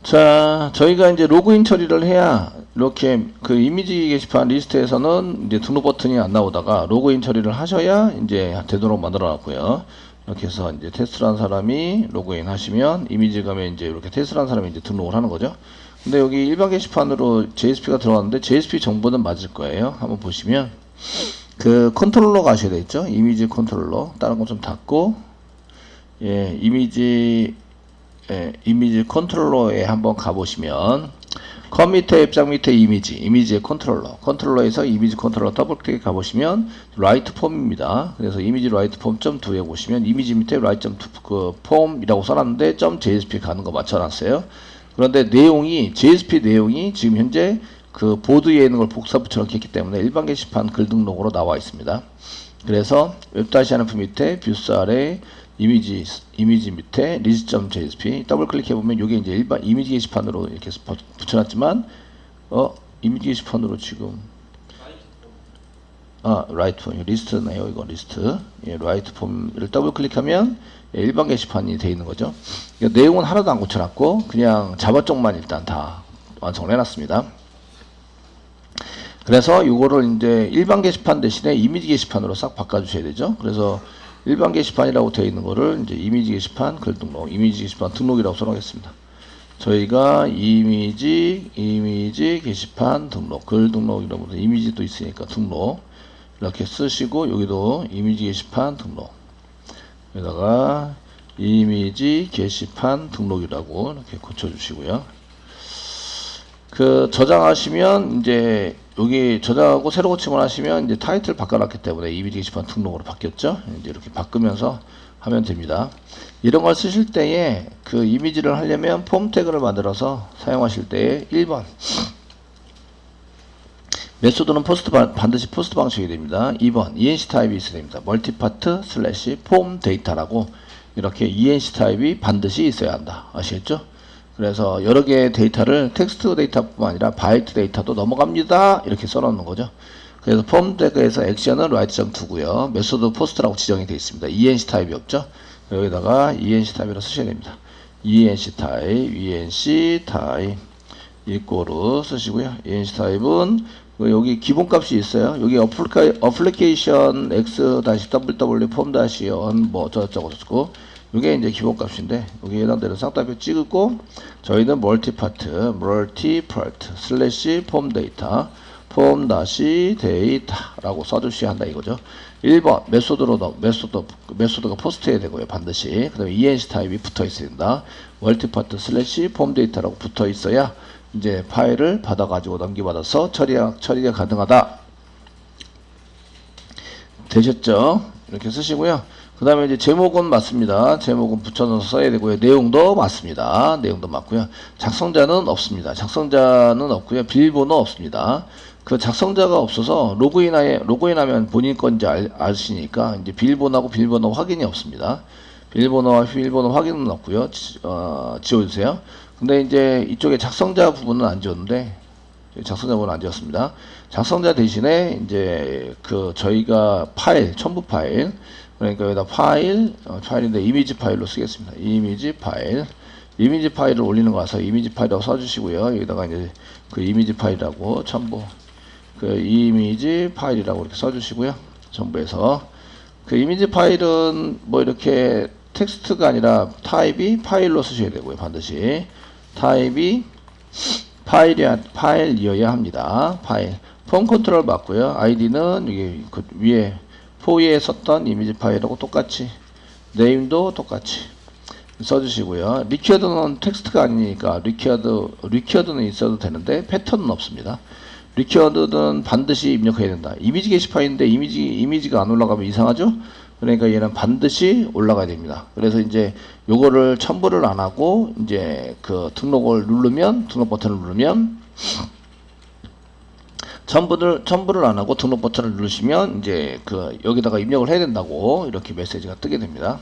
자, 저희가 이제 로그인 처리를 해야 이렇게 그 이미지 게시판 리스트에서는 이제 등록 버튼이 안 나오다가 로그인 처리를 하셔야 이제 되도록 만들어 놨고요. 이렇게 해서 이제 테스트라는 사람이 로그인 하시면 이미지 가면 이제 이렇게 테스트라는 사람이 이제 등록을 하는 거죠. 근데 여기 일반 게시판으로 JSP가 들어왔는데 JSP 정보는 맞을 거예요. 한번 보시면 그 컨트롤러 가셔야 되겠죠. 이미지 컨트롤러. 다른 거 좀 닫고 예, 이미지 컨트롤러에 한번 가보시면 컴 밑에 입장 밑에 이미지의 컨트롤러에서 이미지 컨트롤러 더블 클릭 가보시면 라이트 폼입니다. 그래서 이미지 라이트 폼 .2에 보시면 이미지 밑에 라이트 그 폼이라고 써놨는데 .jsp 가는 거 맞춰놨어요. 그런데 내용이 JSP 내용이 지금 현재 그 보드에 있는 걸 복사 붙여넣기 했기 때문에 일반 게시판 글 등록으로 나와 있습니다. 그래서 웹-하나프 밑에 뷰스 아래 이미지 밑에 list.jsp 더블 클릭해보면 이게 이제 일반 이미지 게시판으로 이렇게 붙여놨지만 이미지 게시판으로 지금 라이트 폼 리스트네요. 이거 리스트 라이트 폼을 더블 클릭하면 일반 게시판이 되어 있는 거죠. 내용은 하나도 안 고쳐놨고 그냥 자바 쪽만 일단 다 완성을 해놨습니다. 그래서 이거를 이제 일반 게시판 대신에 이미지 게시판으로 싹 바꿔주셔야 되죠. 그래서 일반 게시판이라고 되어 있는 거를 이제 이미지 게시판 글 등록, 이미지 게시판 등록이라고 써놓겠습니다. 저희가 이미지 게시판 등록, 글 등록 이러면서 이미지도 있으니까 등록 이렇게 쓰시고 여기도 이미지 게시판 등록 여기다가 이미지 게시판 등록이라고 이렇게 고쳐주시고요. 그 저장하시면 이제 여기 저장하고 새로 고침을 하시면 이제 타이틀 바꿔놨기 때문에 이미지 게시판 등록으로 바뀌었죠. 이제 이렇게 바꾸면서 하면 됩니다. 이런 걸 쓰실 때에 그 이미지를 하려면 폼 태그를 만들어서 사용하실 때에 1번 메소드는 반드시 포스트 방식이 됩니다. 2번 ENC 타입이 있어야 됩니다. 멀티파트 슬래시 폼 데이터라고 이렇게 ENC 타입이 반드시 있어야 한다. 아시겠죠? 그래서 여러 개의 데이터를 텍스트 데이터뿐만 아니라 바이트 데이터도 넘어갑니다. 이렇게 써놓는 거죠. 그래서 폼 태그에서 액션은 write.2고요. 메소드 포스트라고 지정이 되어 있습니다. ENC 타입이 없죠. 여기다가 ENC 타입이라고 쓰셔야 됩니다. ENC 타입 이꼬르 쓰시고요. ENC 타입은 여기 기본값이 있어요. 여기 어플리케이션 x-ww 폼-on 뭐 저쩌고 저쩌고 이게 이제 기본값인데 여기 해당되는 쌍따옴표 찍고 저희는 멀티파트 슬래시 폼 데이터 폼-데이터라고 써주셔야 한다 이거죠. 1번 메소드가 포스트해야 되고요. 반드시. 그 다음에 ENC 타입이 붙어 있어야 된다. 멀티파트 슬래시 폼 데이터라고 붙어 있어야 이제 파일을 받아가지고 넘겨받아서 처리가 가능하다. 되셨죠? 이렇게 쓰시고요. 그 다음에 이제 제목은 맞습니다. 제목은 붙여넣어서 써야 되고요. 내용도 맞습니다. 내용도 맞고요. 작성자는 없습니다. 작성자는 없고요. 비밀번호 없습니다. 그 작성자가 없어서 로그인하면 본인 건지 아시니까 이제 비밀번호 확인이 없습니다. 비밀번호와 비밀번호 확인은 없고요. 지워주세요. 근데 이제 이쪽에 작성자 부분은 안 지웠는데 작성자 부분은 안 지웠습니다. 작성자 대신에 이제 그 저희가 첨부 파일 그러니까 여기다 파일인데 이미지 파일로 쓰겠습니다. 이미지 파일을 올리는 거 와서 이미지 파일이라고 써주시고요. 여기다가 이제 그 이미지 파일이라고 첨부 그 이미지 파일이라고 이렇게 써주시고요. 첨부해서 그 이미지 파일은 뭐 이렇게 텍스트가 아니라 타입이 파일로 쓰셔야 되고요. 반드시 타입이 파일이어야 합니다. 폼 컨트롤 맞고요. 아이디는 여기 그 위에 포위에 썼던 이미지 파일하고 똑같이 네임도 똑같이 써주시고요. 리퀴어드는 텍스트가 아니니까 리퀴어드는 있어도 되는데 패턴은 없습니다. 리퀴어드는 반드시 입력해야 된다. 이미지 게시판인데 이미지가 안 올라가면 이상하죠? 그러니까 얘는 반드시 올라가야 됩니다. 그래서 이제 요거를 첨부를 안 하고 이제 그 등록 버튼을 누르면 첨부를 안 하고 등록 버튼을 누르시면 이제 그 여기다가 입력을 해야 된다고 이렇게 메시지가 뜨게 됩니다.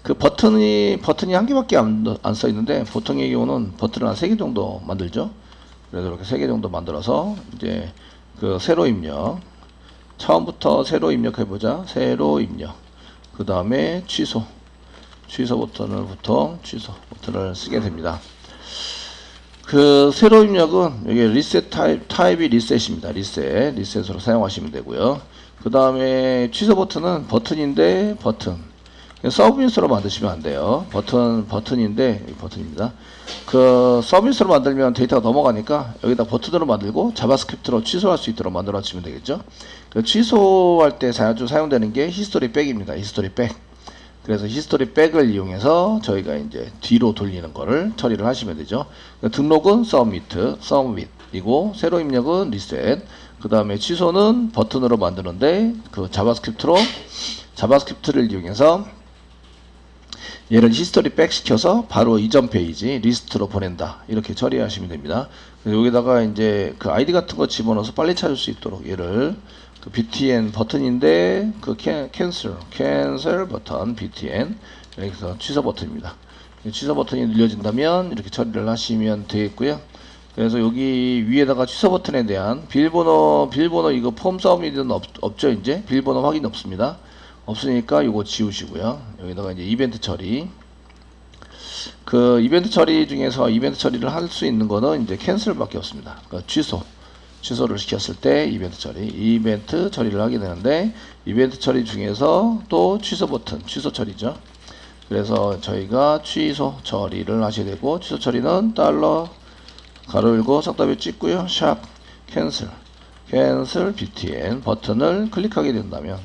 그 버튼이 한 개밖에 안 써 있는데 보통의 경우는 버튼을 한 3개 정도 만들죠. 그래서 이렇게 3개 정도 만들어서 이제 그 새로 입력 처음부터 새로 입력해보자. 새로 입력 그 다음에 취소 버튼을 쓰게 됩니다. 그 새로 입력은 여기 리셋 타입이 리셋입니다. 리셋으로 사용하시면 되고요. 그 다음에 취소 버튼은 버튼인데 버튼. 서비스로 만드시면 안 돼요. 버튼인데 버튼입니다. 그 서비스로 만들면 데이터가 넘어가니까 여기다 버튼으로 만들고 자바스크립트로 취소할 수 있도록 만들어 주시면 되겠죠. 그 취소할 때 자주 사용되는 게 히스토리 백입니다. 히스토리 백. 그래서 히스토리 백을 이용해서 저희가 이제 뒤로 돌리는 거를 처리를 하시면 되죠. 등록은 submit이고 새로 입력은 reset. 그 다음에 취소는 버튼으로 만드는데 그 자바스크립트를 이용해서 얘를 히스토리 백 시켜서 바로 이전 페이지 리스트로 보낸다. 이렇게 처리하시면 됩니다. 여기다가 이제 그 아이디 같은 거 집어넣어서 빨리 찾을 수 있도록 얘를 그 btn 버튼인데 그 cancel 버튼 btn 여기서 취소 버튼입니다. 취소 버튼이 눌려진다면 이렇게 처리를 하시면 되겠고요. 그래서 여기 위에다가 취소 버튼에 대한 비밀번호 이거 폼 서밋은 없죠. 이제 비밀번호 확인 없습니다. 없으니까 이거 지우시고요. 여기다가 이제 이벤트 처리. 그 이벤트 처리 중에서 이벤트 처리를 할 수 있는 거는 이제 캔슬밖에 없습니다. 그러니까 취소를 시켰을 때 이벤트 처리를 하게 되는데 이벤트 처리 중에서 또 취소 버튼, 취소 처리죠. 그래서 저희가 취소 처리를 하셔야 되고 취소 처리는 달러 가로 열고 싹다배 찍고요. 샵 캔슬 btn 버튼을 클릭하게 된다면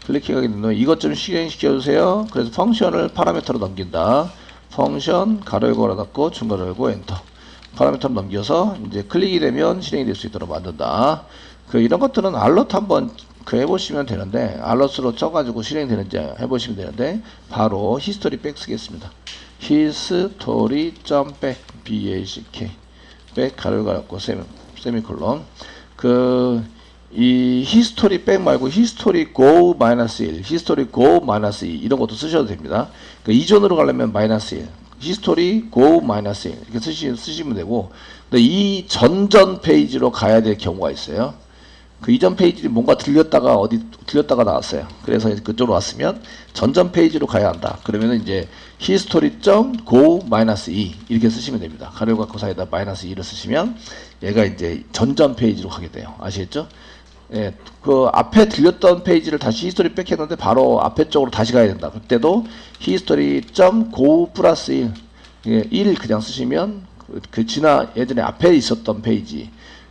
클릭하게 된다면 이것 좀 실행시켜 주세요. 그래서 펑션을 파라미터로 넘긴다. 펑션 가로 열고 가로 닫고 중괄호 열고 엔터. 파라미터로 넘겨서 이제 클릭이 되면 실행이 될 수 있도록 만든다. 그 이런 것들은 알럿 한번 그 해보시면 되는데 알럿으로 쳐가지고 실행되는지 해보시면 되는데 바로 히스토리 백 쓰겠습니다. 히스토리 back back 백 가로 닫고 세미콜론. 그 이 히스토리 백 말고 히스토리 go -1, 히스토리 go -2 이런 것도 쓰셔도 됩니다. 그 이전으로 가려면 -1, 히스토리 go -1 이렇게 쓰시면 되고, 근데 이 전전 페이지로 가야 될 경우가 있어요. 그 이전 페이지 뭔가 들렸다가 나왔어요. 그래서 그쪽으로 왔으면 전전 페이지로 가야 한다. 그러면은 이제 history.go -2 이렇게 쓰시면 됩니다. 가로 갖고 사이다 -2를 쓰시면 얘가 이제 전전 페이지로 가게 돼요. 아시겠죠? 예, 그 앞에 들렸던 페이지를 다시 히스토리 백 했는데 바로 앞에 쪽으로 다시 가야 된다. 그때도 history.go +1 1 그냥 쓰시면 그 예전에 앞에 있었던 페이지,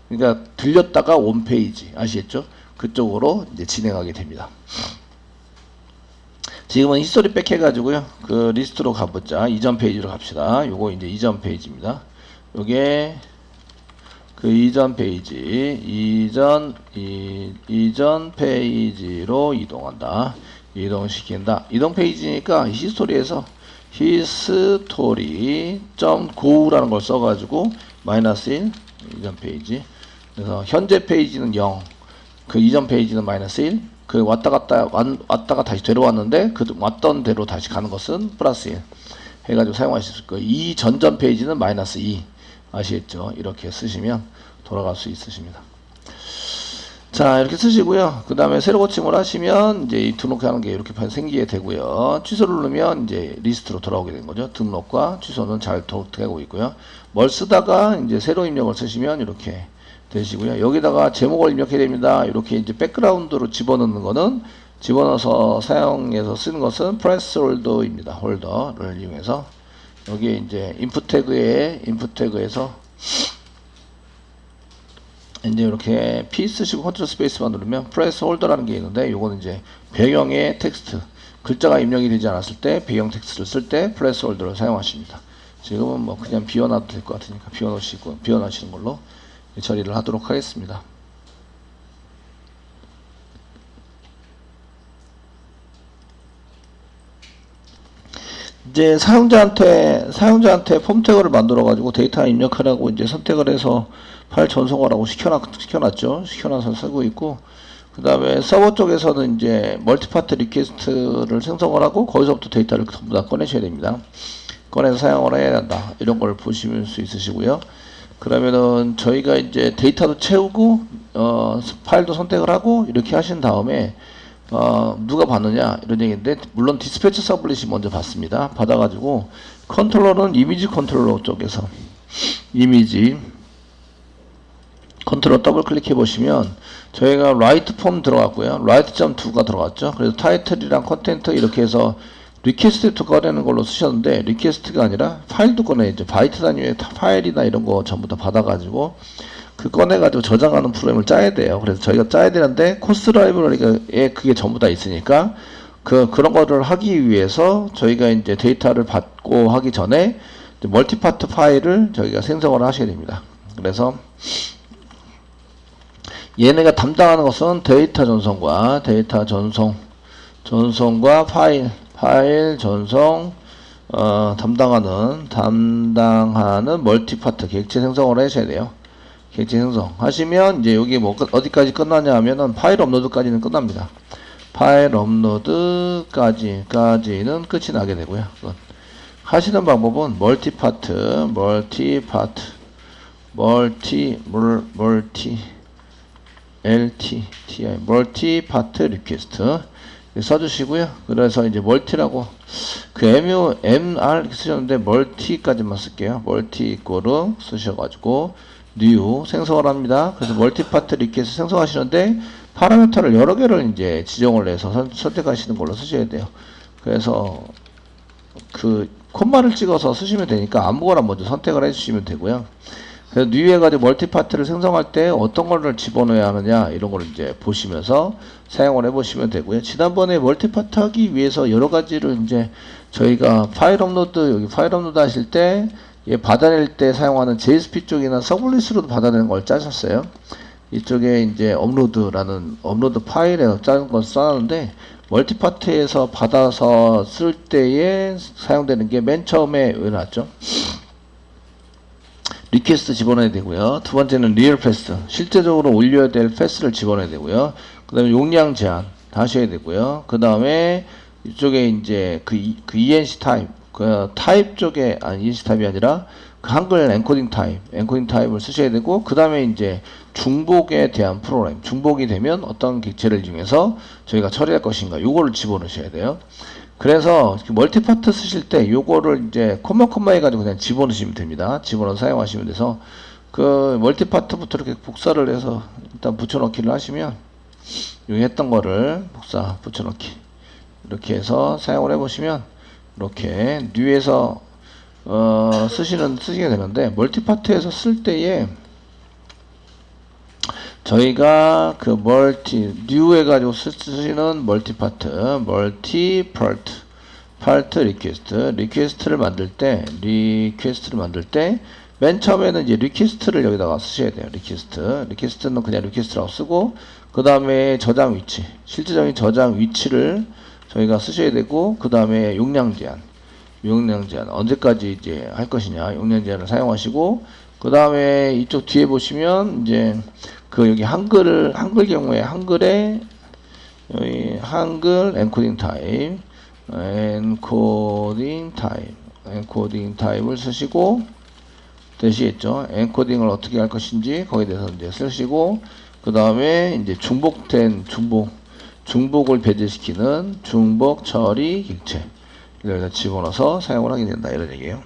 그러니까 들렸다가 온 페이지 아시겠죠? 그쪽으로 이제 진행하게 됩니다. 지금은 히스토리 백 해가지고요. 그 리스트로 가보자. 이전 페이지로 갑시다. 요거 이제 이전 페이지입니다. 요게 그 이전 페이지로 이동한다. 이동시킨다. 이동 페이지니까 히스토리에서 history.go라는 걸 써가지고 -1 이전 페이지. 그래서 현재 페이지는 0, 그 이전 페이지는 -1, 그 왔다가 다시 데려왔는데 그 왔던 대로 다시 가는 것은 +1 해가지고 사용하실 수 있고, 이 전전 페이지는 -2 아시겠죠? 이렇게 쓰시면 돌아갈 수 있으십니다. 자, 이렇게 쓰시고요. 그 다음에 새로 고침을 하시면 이제 이 등록하는 게 이렇게 생기게 되고요. 취소를 누르면 이제 리스트로 돌아오게 된 거죠. 등록과 취소는 잘 되고 있고요. 뭘 쓰다가 이제 새로 입력을 쓰시면 이렇게 되시고요. 여기다가 제목을 입력해야 됩니다. 이렇게 이제 백그라운드로 집어넣는 거는 집어넣어서 사용해서 쓰는 것은 프레스 홀더입니다. 홀더를 이용해서 여기에 이제 인풋 태그에서 이제 이렇게 P 쓰시고 컨트롤 스페이스만 누르면 프레스 홀더라는 게 있는데, 요거는 이제 배경의 텍스트, 글자가 입력이 되지 않았을 때 배경 텍스트를 쓸 때 프레스 홀더를 사용하십니다. 지금은 뭐 그냥 비워놔도 될 것 같으니까 비워놓으시는 걸로 처리를 하도록 하겠습니다. 이제 사용자한테 폼 태그를 만들어 가지고 데이터 입력하라고 이제 선택을 해서 파일 전송하라고 시켜놔서 쓰고 있고, 그 다음에 서버 쪽에서는 이제 멀티파트 리퀘스트를 생성을 하고 거기서부터 데이터를 전부 다 꺼내셔야 됩니다. 꺼내서 사용을 해야 한다. 이런 걸 보실 수 있으시고요. 그러면은 저희가 이제 데이터도 채우고 파일도 선택을 하고 이렇게 하신 다음에 누가 받느냐 이런 얘기인데, 물론 디스패치 서블릿이 먼저 받습니다. 받아가지고 컨트롤러는 이미지 컨트롤러 쪽에서 이미지 컨트롤 더블 클릭해 보시면 저희가 라이트 폼 들어갔고요. 라이트.2가 들어갔죠. 그래서 타이틀이랑 컨텐트 이렇게 해서 리퀘스트 꺼내는 걸로 쓰셨는데 리퀘스트가 아니라 파일도 꺼내야죠. 바이트 단위의 파일이나 이런 거 전부 다 받아가지고 그 꺼내가지고 저장하는 프로그램을 짜야 돼요. 그래서 저희가 짜야 되는데 코스 라이브러리에 그게 전부 다 있으니까 그런 거를 하기 위해서 저희가 이제 데이터를 받고 하기 전에 멀티파트 파일을 저희가 생성을 하셔야 됩니다. 그래서 얘네가 담당하는 것은 데이터 전송과 파일 전송 담당하는 멀티파트 객체 생성을 하셔야 돼요. 객체 생성 하시면 이제 여기 뭐 어디까지 끝나냐 하면은 파일 업로드까지는 끝납니다. 파일 업로드까지는 끝이 나게 되고요. 하시는 방법은 멀티파트 멀티파트 리퀘스트 써주시고요. 그래서 이제 멀티라고 그 MR 이렇게 쓰셨는데 멀티까지만 쓸게요. 멀티 이꼬르 쓰셔가지고 new 생성을 합니다. 그래서 멀티파트 리퀘스트 생성하시는데 파라미터를 여러 개를 이제 지정을 해서 선택하시는 걸로 쓰셔야 돼요. 그래서 그 콤마를 찍어서 쓰시면 되니까 아무거나 먼저 선택을 해주시면 되고요. 그래서 new 해가지고 멀티파트를 생성할 때 어떤 거를 집어넣어야 하느냐 이런 걸 이제 보시면서 사용을 해보시면 되고요. 지난번에 멀티파트 하기 위해서 여러 가지를 이제 저희가 파일 업로드 하실 때 얘 받아낼 때 사용하는 JSP 쪽이나 서블리스로도 받아내는 걸 짜셨어요. 이쪽에 이제 업로드 파일에서 짜는 걸 써놨는데 멀티파트에서 받아서 쓸 때에 사용되는 게 맨 처음에 왜 나왔죠? 리퀘스트 집어넣어야 되고요. 두 번째는 리얼 패스, 실제적으로 올려야 될 패스를 집어넣어야 되고요. 그 다음에 용량 제한 하셔야 되고요. 그 다음에 이쪽에 이제 그 ENC 타입, 그 타입 쪽에, ENC 타입이 아니라 그 한글 엔코딩 타입을 쓰셔야 되고, 그 다음에 이제 중복에 대한 프로그램, 중복이 되면 어떤 객체를 이용해서 저희가 처리할 것인가, 요거를 집어넣으셔야 돼요. 그래서 멀티파트 쓰실 때 요거를 이제 콤마 해가지고 그냥 집어넣으시면 됩니다. 집어넣어서 사용하시면 돼서 그 멀티파트부터 이렇게 복사를 해서 일단 붙여넣기를 하시면 여기 했던 거를 복사 붙여넣기 이렇게 해서 사용을 해보시면 이렇게 뉴에서 쓰시게 되는데 멀티파트에서 쓸 때에 저희가 그 new 해가지고 쓰시는 멀티파트 리퀘스트를 만들 때 맨 처음에는 이제 리퀘스트를 여기다가 쓰셔야 돼요. 리퀘스트는 그냥 리퀘스트라고 쓰고 그 다음에 저장 위치, 실제적인 저장 위치를 저희가 쓰셔야 되고 그 다음에 용량 제한 언제까지 이제 할 것이냐 용량 제한을 사용하시고 그 다음에 이쪽 뒤에 보시면 이제 그 여기 한글 경우에 한글에 여기 한글 엔코딩 타입을 쓰시고 되시겠죠? 엔코딩을 어떻게 할 것인지 거기에 대해서 이제 쓰시고 그 다음에 이제 중복을 배제시키는 중복 처리 객체 이걸 집어넣어서 사용을 하게 된다 이런 얘기예요.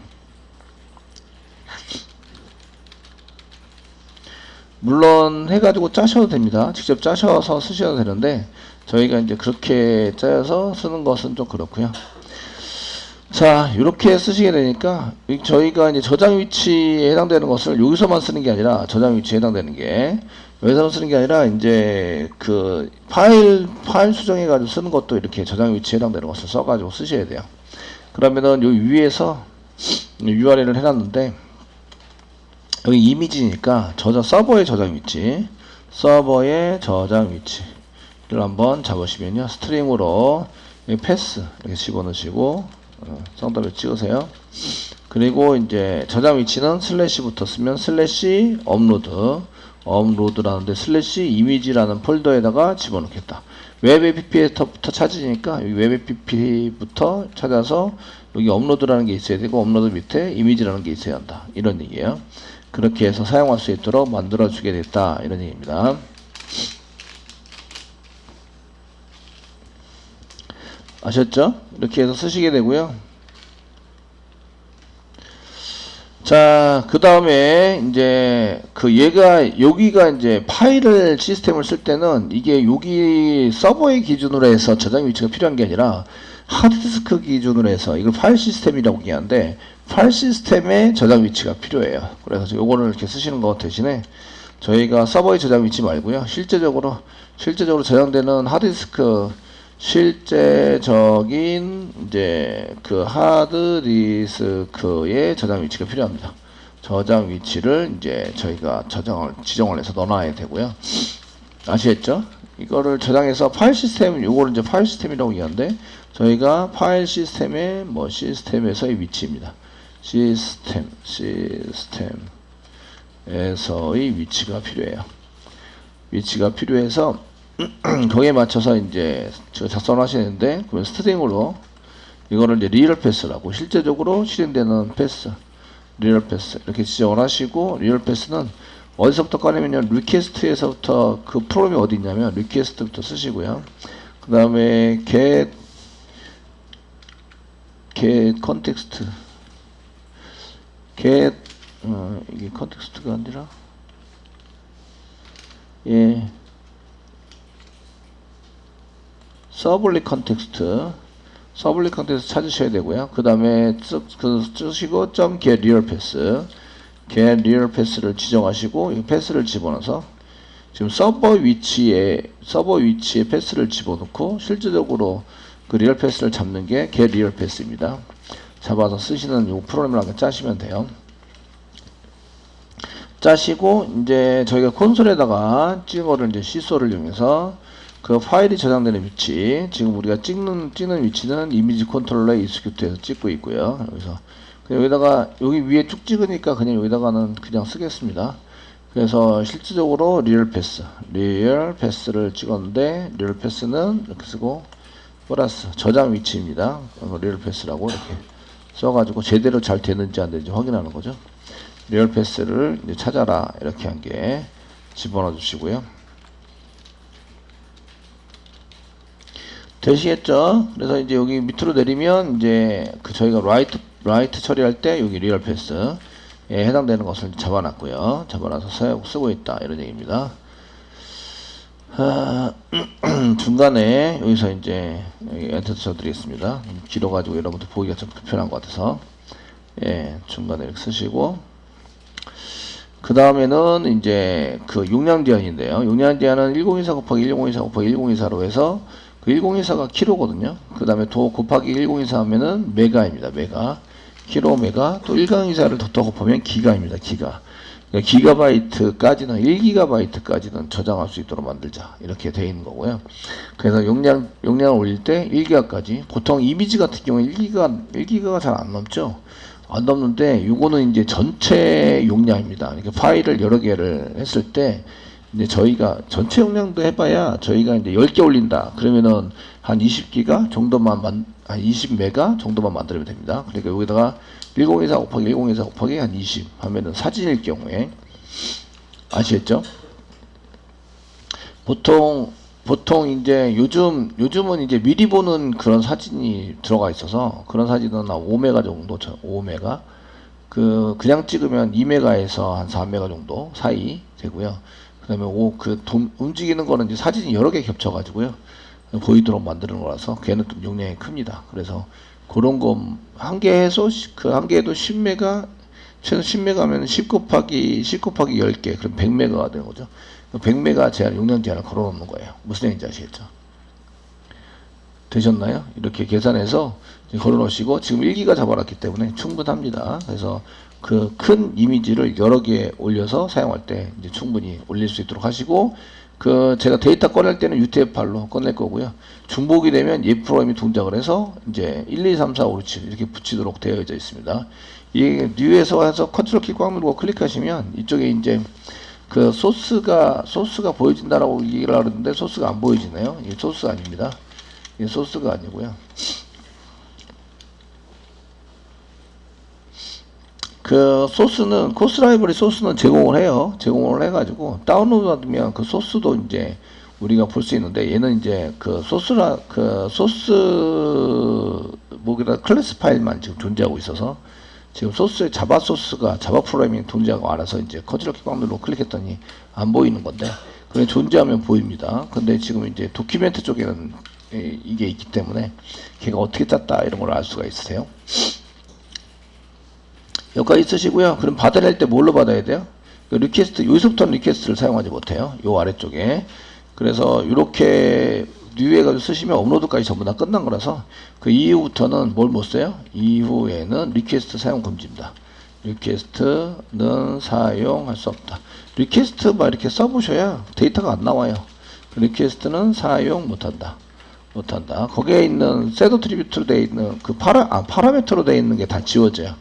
물론 해가지고 짜셔도 됩니다. 직접 짜셔서 쓰셔도 되는데 저희가 이제 그렇게 짜여서 쓰는 것은 좀 그렇고요. 자, 이렇게 쓰시게 되니까 저희가 이제 저장 위치에 해당되는 것을 여기서만 쓰는 게 아니라 저장 위치에 해당되는 게 여기서만 쓰는 게 아니라 이제 그 파일 수정해 가지고 쓰는 것도 이렇게 저장 위치에 해당되는 것을 써 가지고 쓰셔야 돼요. 그러면은 요 위에서 URL을 해놨는데 여기 이미지니까 서버의 저장 위치를 한번 잡으시면요. 스트링으로 패스 이렇게 집어넣으시고 성답을 찍으세요. 그리고 이제 저장 위치는 슬래시부터 쓰면 슬래시 업로드라는데 슬래시 이미지라는 폴더에다가 집어넣겠다. 웹 app부터 찾으니까 여기 웹 app부터 찾아서 여기 업로드라는 게 있어야 되고 업로드 밑에 이미지라는 게 있어야 한다. 이런 얘기예요. 그렇게 해서 사용할 수 있도록 만들어 주게 됐다 이런 얘기입니다. 아셨죠? 이렇게 해서 쓰시게 되고요. 자, 그 다음에 이제 여기가 이제 파일을 시스템을 쓸 때는 이게 여기 서버의 기준으로 해서 저장 위치가 필요한 게 아니라 하드디스크 기준으로 해서 이걸 파일 시스템이라고 얘기하는데 파일 시스템의 저장 위치가 필요해요. 그래서 요거를 이렇게 쓰시는 것 대신에 저희가 서버의 저장 위치 말고요. 실제적으로 저장되는 하드디스크 실제적인 이제 그 하드디스크의 저장 위치가 필요합니다. 저장 위치를 이제 저희가 지정을 해서 넣어놔야 되고요. 아시겠죠? 이거를 저장해서 파일 시스템, 요거를 이제 파일 시스템이라고 얘기하는데 저희가 파일 시스템의 시스템에서의 위치입니다. 시스템에서의 위치가 필요해요. 위치가 필요해서 거기에 맞춰서 이제 작성을 하시는데 그러면 스트링으로 이거를 이제 리얼 패스라고 실제적으로 실행되는 패스 리얼 패스 이렇게 지정을 하시고 리얼 패스는 어디서부터 꺼내면요 리퀘스트에서부터 그 프로그램이 어디 있냐면 리퀘스트부터 쓰시고요. 그 다음에 get 컨텍스트 이게 컨텍스트가 아니라 서블릿 컨텍스트 찾으셔야 되고요. 그 다음에 쓰시고 .get real pass를 지정하시고 이 패스를 집어넣어서 지금 서버 위치에 패스를 집어넣고 실질적으로 그 리얼 패스를 잡는 게 get real pass입니다. 잡아서 쓰시는 이 프로그램을 한번 짜시면 돼요. 짜시고 이제 저희가 콘솔에다가 찍은 거를 이제 시소를 이용해서 그 파일이 저장되는 위치, 지금 우리가 찍는 위치는 이미지 컨트롤러 익스큐트에서 찍고 있고요. 여기서 그냥 여기다가 여기 위에 쭉 찍으니까 그냥 여기다가는 그냥 쓰겠습니다. 그래서 실질적으로 리얼 패스를 찍었는데 리얼 패스는 이렇게 쓰고 플러스 저장 위치입니다. 리얼 패스라고 이렇게 써가지고 제대로 잘 되는지 안 되는지 확인하는 거죠. 리얼 패스를 이제 찾아라 이렇게 한 게 집어넣어 주시고요. 되시겠죠? 그래서 이제 여기 밑으로 내리면 이제 그 저희가 라이트 처리할 때 여기 리얼 패스에 해당되는 것을 잡아놨고요. 잡아놔서 쓰고 있다 이런 얘기입니다. 중간에 여기서 이제 엔터 쳐드리겠습니다. 길어가지고 여러분들 보기가 좀 불편한 것 같아서 중간에 이렇게 쓰시고 그 다음에는 이제 그 용량 제한인데요. 용량 제한은 1024 곱하기 1024 곱하기 1024로 해서 그 1024가 키로거든요. 그 다음에 도 곱하기 1024 하면은 메가입니다. 메가. 키로 메가. 또 1-24를 더 곱하면 기가입니다. 기가. 그러니까 기가바이트까지는 1기가바이트까지는 저장할 수 있도록 만들자. 이렇게 되어 있는 거고요. 그래서 용량을 올릴 때 1기가까지. 보통 이미지 같은 경우에 1기가가 잘 안 넘죠. 안 넘는데 요거는 이제 전체 용량입니다. 그러니까 파일을 여러 개를 했을 때 이제 저희가 전체 용량도 해봐야 저희가 이제 10개 올린다. 그러면은 한 20기가 정도만 한 20메가 정도만 만들면 됩니다. 그러니까 여기다가 1024 곱하기 1024 곱하기 한 20 하면은 사진일 경우에 아시겠죠? 보통 이제 요즘은 이제 미리 보는 그런 사진이 들어가 있어서 그런 사진은 한 5메가 정도 5메가 그냥 찍으면 2메가에서 한 4메가 정도 사이 되고요. 그 다음에 움직이는 거는 이제 사진이 여러 개 겹쳐가지고요. 보이도록 만드는 거라서 걔는 좀 용량이 큽니다. 그래서 그런 거 한 개에서 한 개에도 10메가 최소 10메가면 10 곱하기 10개 그럼 100메가가 되는 거죠. 100메가 용량 제한을 걸어 놓는 거예요. 무슨 얘기인지 아시겠죠? 되셨나요? 이렇게 계산해서 걸어 놓으시고 지금 1기가 잡아놨기 때문에 충분합니다. 그래서 그 큰 이미지를 여러 개 올려서 사용할 때 이제 충분히 올릴 수 있도록 하시고 제가 데이터 꺼낼 때는 UTF-8로 꺼낼 거고요. 중복이 되면 얘 프로그램이 동작을 해서 이제 1, 2, 3, 4, 5, 6 이렇게 붙이도록 되어져 있습니다. 이 뉴에서 해서 컨트롤 키 꽉 누르고 클릭하시면 이쪽에 이제 그 소스가 보여진다라고 얘기를 하는데 소스가 안 보여지네요. 이게 소스가 아닙니다. 이게 소스가 아니고요. 그 소스는 코스 라이브러리 소스는 제공을 해요. 제공을 해가지고 다운로드 받으면 그 소스도 이제 우리가 볼 수 있는데 얘는 이제 소스 클래스 파일만 지금 존재하고 있어서 지금 소스에 자바 소스가 자바 프로그래밍 존재하고 알아서 이제 컨트롤 키 꽉 누르고 클릭했더니 안 보이는 건데, 그게 존재하면 보입니다. 근데 지금 이제 도큐멘트 쪽에는 이게 있기 때문에 걔가 어떻게 짰다 이런 걸 알 수가 있으세요. 여기까지 쓰시고요. 그럼 받아낼 때 뭘로 받아야 돼요? 리퀘스트, 여기서부터는 리퀘스트를 사용하지 못해요. 요 아래쪽에. 그래서 이렇게 뉴 해가지고 쓰시면 업로드까지 전부 다 끝난 거라서 그 이후부터는 뭘 못 써요? 이후에는 리퀘스트 사용 금지입니다. 리퀘스트는 사용할 수 없다. 리퀘스트만 이렇게 써보셔야 데이터가 안 나와요. 리퀘스트는 사용 못한다. 거기에 있는 셋 어트리뷰트로 되어 있는 그 파라미터로 되어 있는 게 다 지워져요.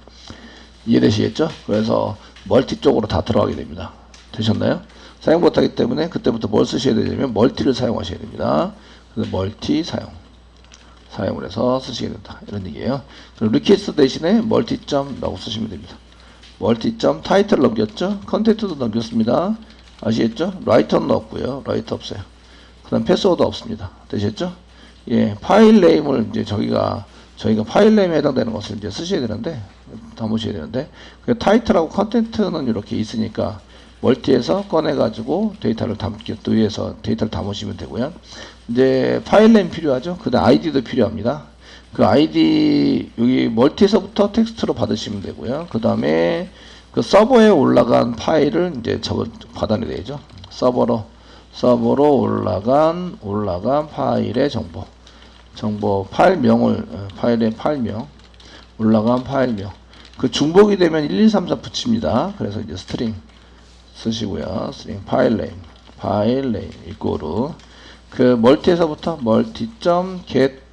이해되시겠죠? 그래서 멀티 쪽으로 다 들어가게 됩니다. 되셨나요? 사용 못하기 때문에 그때부터 뭘 쓰셔야 되냐면 멀티를 사용하셔야 됩니다. 그래서 멀티 사용을 해서 쓰시게 된다. 이런 얘기예요. 그럼 리퀘스트 대신에 멀티점라고 쓰시면 됩니다. 멀티점 타이틀 넘겼죠? 컨텐츠도 넘겼습니다. 아시겠죠? 라이터는 없고요. 라이터 없어요. 그 다음 패스워드 없습니다. 되셨죠? 예, 파일 네임을 이제 저희가 파일 네임에 해당되는 것을 이제 쓰셔야 되는데, 담으셔야 되는데, 그 타이틀하고 컨텐츠는 이렇게 있으니까 멀티에서 꺼내가지고 데이터를 또 위에서 데이터를 담으시면 되고요. 이제 파일 네임 필요하죠? 그 다음 아이디도 필요합니다. 그 아이디 여기 멀티에서부터 텍스트로 받으시면 되고요. 그 다음에 그 서버에 올라간 파일을 이제 받아내야 되죠. 서버로 올라간 파일의 정보 파일명을 파일의 파일명 올라간 파일명 그 중복이 되면 1, 2, 3, 4 붙입니다. 그래서 이제 스트링 쓰시고요. 스트링 파일 네임 이꼬르 그 멀티에서부터 멀티.get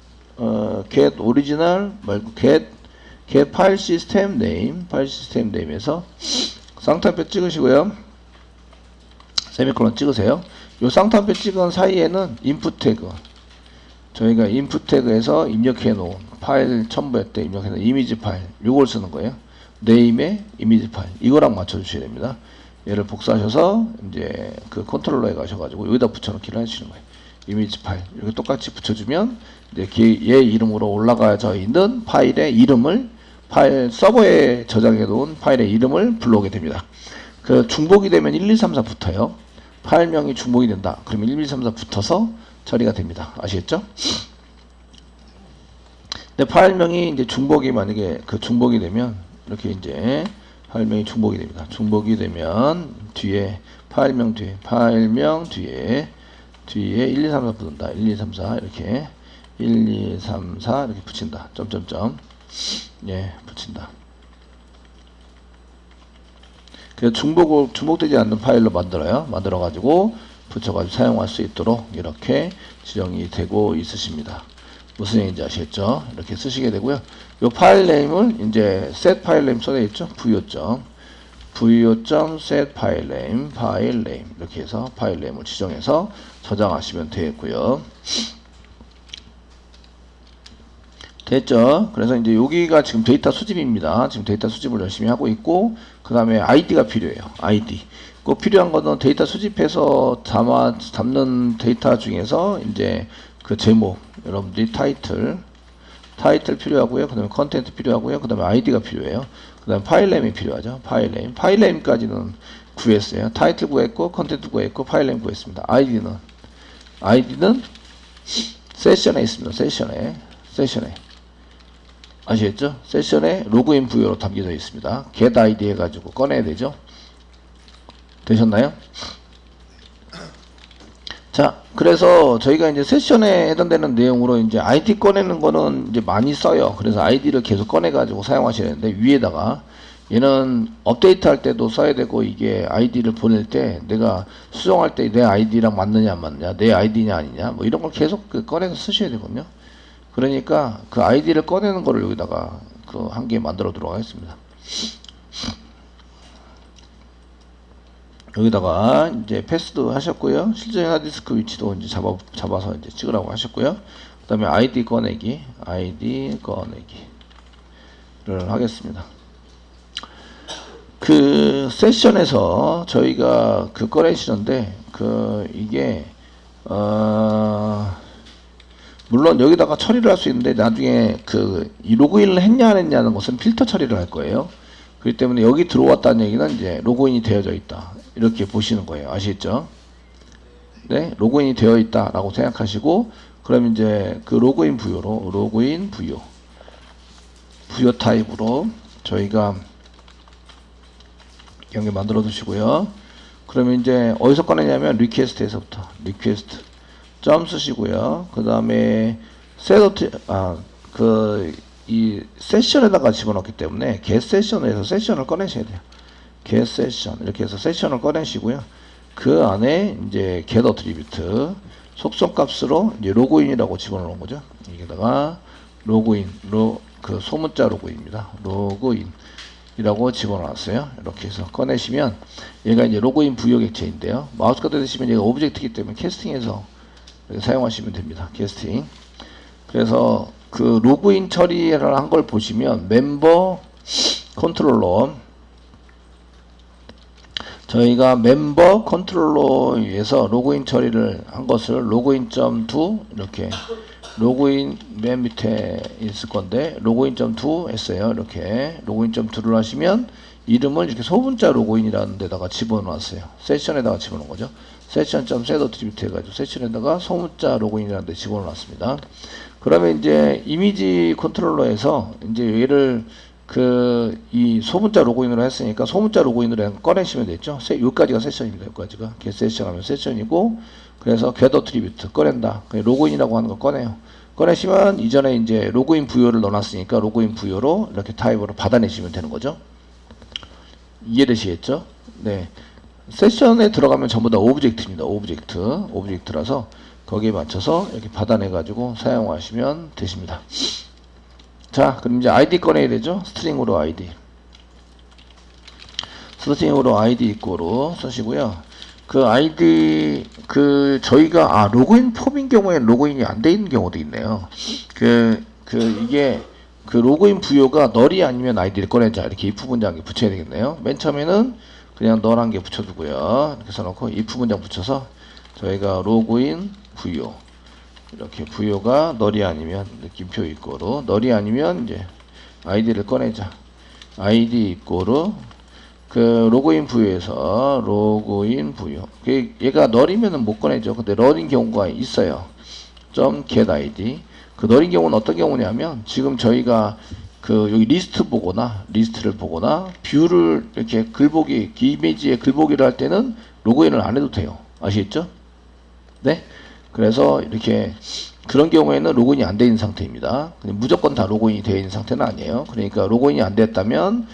get original 말고 get 파일 시스템 네임에서 쌍따옴표 찍으시고요. 세미콜론 찍으세요. 요 쌍따옴표 찍은 사이에는 인풋 태그, 저희가 인풋 태그에서 입력해 놓은 파일 첨부할 때 입력해 놓은 이미지 파일, 요걸 쓰는 거예요. 네임의 이미지 파일, 이거랑 맞춰 주셔야 됩니다. 얘를 복사하셔서 이제 그 컨트롤러에 가셔가지고 여기다 붙여넣기를 하시는 거예요. 이미지 파일 이렇게 똑같이 붙여주면 이제 얘 이름으로 올라가져 있는 파일의 이름을 파일 서버에 저장해 놓은 파일의 이름을 불러오게 됩니다. 그 중복이 되면 1, 2, 3, 4 붙어요. 파일명이 중복이 된다. 그러면 1, 2, 3, 4 붙어서 처리가 됩니다. 아시겠죠? 근데 파일명이 이제 중복이 만약에 그 중복이 되면 이렇게 이제 파일명이 중복이 됩니다. 중복이 되면 뒤에 파일명 뒤에 1, 2, 3, 4 붙는다. 1, 2, 3, 4 이렇게 1, 2, 3, 4 이렇게 붙인다. 점점점 예 붙인다. 그래서 중복되지 않는 파일로 만들어가지고 붙여가지고 사용할 수 있도록 이렇게 지정이 되고 있으십니다. 무슨 얘기인지 아시겠죠? 이렇게 쓰시게 되고요. 이 파일 네임을 이제 set 파일 네임 써져 있죠? VO.set 파일 네임 이렇게 해서 파일 네임을 지정해서 저장하시면 되겠고요. 됐죠? 그래서 이제 여기가 지금 데이터 수집입니다. 지금 데이터 수집을 열심히 하고 있고, 그 다음에 아이디가 필요해요. 아이디. 꼭 필요한 거는 데이터 수집해서 담는 데이터 중에서 이제 그 제목, 여러분들이 타이틀 필요하고요. 그 다음에 컨텐트 필요하고요. 그 다음에 아이디가 필요해요. 그 다음에 파일 네임이 필요하죠. 파일 네임까지는 구했어요. 타이틀 구했고, 컨텐트 구했고, 파일 네임 구했습니다. 아이디는 세션에 있습니다. 세션에. 아시겠죠? 세션에 로그인 부여로 담겨져 있습니다. get id 해가지고 꺼내야 되죠. 되셨나요? 자, 그래서 저희가 이제 세션에 해당되는 내용으로 이제 아이디 꺼내는 거는 이제 많이 써요. 그래서 아이디를 계속 꺼내가지고 사용하셔야 되는데, 위에다가 얘는 업데이트 할 때도 써야 되고, 이게 아이디를 보낼 때 내가 수정할 때 내 아이디랑 맞느냐 안 맞느냐, 내 아이디냐 아니냐, 뭐 이런 걸 계속 꺼내서 쓰셔야 되거든요. 그러니까 그 아이디를 꺼내는 거를 여기다가 그 한 개 만들어 두도록 하겠습니다. 여기다가 이제 패스도 하셨고요. 실제 하드디스크 위치도 이제 잡아서 이제 찍으라고 하셨고요. 그 다음에 아이디 꺼내기를 하겠습니다. 그 세션에서 저희가 그 꺼내시는데, 그 이게 물론 여기다가 처리를 할 수 있는데 나중에 이 로그인을 했냐 안 했냐는 것은 필터 처리를 할 거예요. 그렇기 때문에 여기 들어왔다는 얘기는 이제 로그인이 되어져 있다. 이렇게 보시는 거예요. 아시겠죠? 네, 로그인이 되어 있다라고 생각하시고, 그럼 이제 그 로그인 부여로, 로그인 부여 타입으로 저희가 경계 만들어 두시고요. 그러면 이제 어디서 꺼내냐면 리퀘스트에서부터 리퀘스트 점 쓰시고요. 그 다음에 이 세션에다가 집어넣기 때문에 get 세션에서 세션을 꺼내셔야 돼요. get 세션 이렇게 해서 세션을 꺼내시고요. 그 안에 이제 get attribute 속성 값으로 이제 로그인이라고 집어넣는 거죠. 여기다가 로그인 그 소문자 로그인입니다. 로그인이라고 집어넣었어요. 이렇게 해서 꺼내시면 얘가 이제 로그인 부여 객체인데요. 마우스가 되시면 얘가 오브젝트이기 때문에 캐스팅해서 사용하시면 됩니다. 캐스팅. 그래서 그 로그인 처리를 한 걸 보시면 멤버 컨트롤러 저희가 멤버 컨트롤러에서 로그인 처리를 한 것을 로그인.do 이렇게 로그인 맨 밑에 있을 건데 로그인.do 했어요. 이렇게 로그인.do를 하시면 이름을 이렇게 소문자 로그인이라는 데다가 집어넣었어요. 세션에다가 집어넣은 거죠. 세션.setAttribute 해가지고 세션에다가 소문자 로그인이라는 데 집어넣었습니다. 그러면 이제 이미지 컨트롤러에서 이제 얘를 이 소문자 로그인으로 했으니까 소문자 로그인으로 꺼내시면 됐죠. 여기까지가 세션입니다. 여기까지가 get 세션 하면 세션이고, 그래서 get attribute 꺼낸다. 로그인이라고 하는 거 꺼내요. 꺼내시면 이전에 이제 로그인 부여를 넣어놨으니까 로그인 부여로 이렇게 타입으로 받아내시면 되는 거죠. 이해되시겠죠? 네. 세션에 들어가면 전부 다 오브젝트입니다. 오브젝트라서 거기에 맞춰서 이렇게 받아내가지고 사용하시면 되십니다. 자, 그럼 이제 아이디 꺼내야 되죠? 스트링으로 아이디 입고로 쓰시고요. 그 아이디 저희가 로그인 폼인 경우에는 로그인이 안 돼 있는 경우도 있네요. 이게 로그인 부여가 널이 아니면 아이디를 꺼내자 이렇게 if 문장에 붙여야 되겠네요. 맨 처음에는 그냥 널 한 개 붙여두고요. 이렇게 써놓고 if 문장 붙여서 저희가 로그인 부여 이렇게 부여가 널이 아니면 느낌표 입고로 널이 아니면 이제 아이디를 꺼내자. 아이디 입고로 로그인 부여에서 로그인 부여 얘가 널이면은 못 꺼내죠. 근데 널인 경우가 있어요. .get id 널인 경우는 어떤 경우냐면 지금 저희가 여기 리스트를 보거나 뷰를 이렇게 이미지에 글보기를 할 때는 로그인을 안 해도 돼요. 아시겠죠? 네? 그래서 이렇게 그런 경우에는 로그인이 안 되어 있는 상태입니다. 무조건 다 로그인이 되어 있는 상태는 아니에요. 그러니까 로그인이 안 됐다면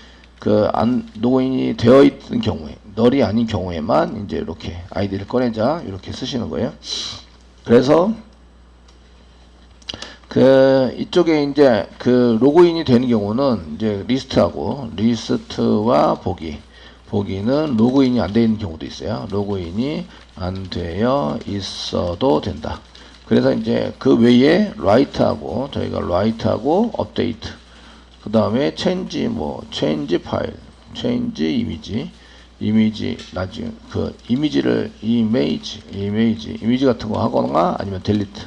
로그인이 되어 있는 경우에 널이 아닌 경우에만 이제 이렇게 아이디를 꺼내자 이렇게 쓰시는 거예요. 그래서 이쪽에 이제 로그인이 되는 경우는 이제 리스트와 보기는 로그인이 안 되어 있는 경우도 있어요. 로그인이 안 되어 있어도 된다. 그래서 이제 그 외에 저희가 라이트하고 업데이트, 그 다음에 체인지 파일, 체인지 이미지 나중에 이미지 같은 거 하거나 아니면 델리트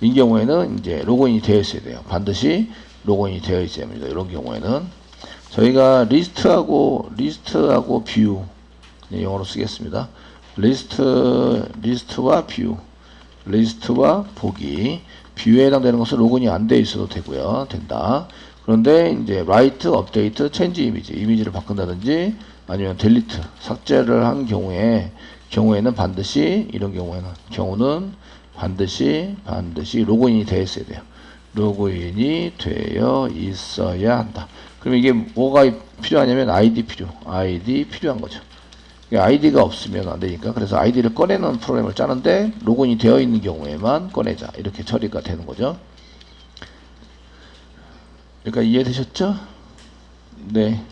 이 경우에는 이제 로그인이 되어 있어야 돼요. 반드시 로그인이 되어 있어야 합니다. 이런 경우에는 저희가 리스트하고 뷰 영어로 쓰겠습니다. 리스트와 뷰, 리스트와 보기, 뷰에 해당되는 것은 로그인이 안 되어 있어도 되고요. 된다. 그런데 이제 라이트, 업데이트, 체인지 이미지를 바꾼다든지 아니면 델리트, 삭제를 한 경우에는 반드시 이런 경우는 반드시 로그인이 되어 있어야 돼요. 로그인이 되어 있어야 한다. 그럼 이게 뭐가 필요하냐면 아이디 필요한 거죠. 아이디가 없으면 안 되니까 그래서 아이디를 꺼내는 프로그램을 짜는데 로그인이 되어 있는 경우에만 꺼내자 이렇게 처리가 되는 거죠. 그러니까 이해되셨죠? 네.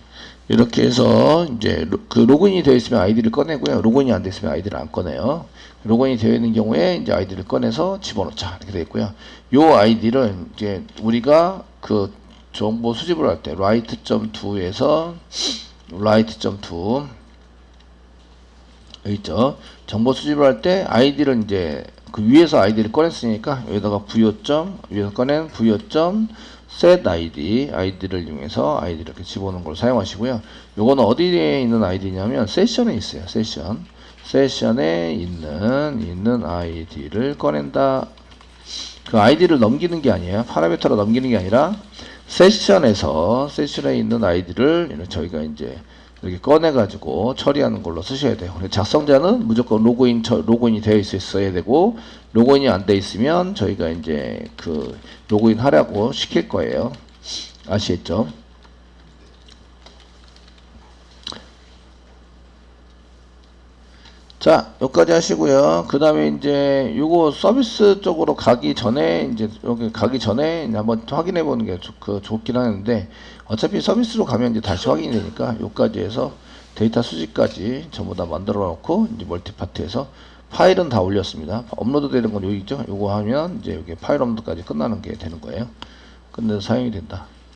이렇게 해서 이제 로그인이 되어 있으면 아이디를 꺼내고요. 로그인이 안 되어 있으면 아이디를 안 꺼내요. 로그인이 되어 있는 경우에 이제 아이디를 꺼내서 집어넣자 이렇게 되어 있고요. 요 아이디를 이제 우리가 정보 수집을 할 때 write.do에서 write.do 있죠. 정보 수집을 할 때 아이디를 이제 그 위에서 아이디를 꺼냈으니까 여기다가 부여점 위에서 꺼낸 부여점 set 아이디를 이용해서 아이디를 이렇게 집어넣는 걸 사용하시고요. 요거는 어디에 있는 아이디냐면 세션에 있어요. 세션에 있는 아이디를 꺼낸다. 그 아이디를 넘기는 게 아니에요. 파라미터로 넘기는 게 아니라 세션에 있는 아이디를 저희가 이제 이렇게 꺼내가지고 처리하는 걸로 쓰셔야 돼요. 작성자는 무조건 로그인이 되어 있어야 되고, 로그인이 안 되어 있으면 저희가 이제 그 로그인 하라고 시킬 거예요. 아시겠죠? 자, 여기까지 하시고요. 그 다음에 이제 요거 서비스 쪽으로 가기 전에 여기 가기 전에 한번 확인해 보는 게 좋긴 하는데, 어차피 서비스로 가면 이제 다시 확인이 되니까 요까지 해서 데이터 수집까지 전부 다 만들어 놓고 이제 멀티파트에서 파일은 다 올렸습니다. 업로드 되는 건 여기 있죠. 요거 하면 이제 여기 파일 업로드까지 끝나는 게 되는 거예요. 끝내서 사용이 된다.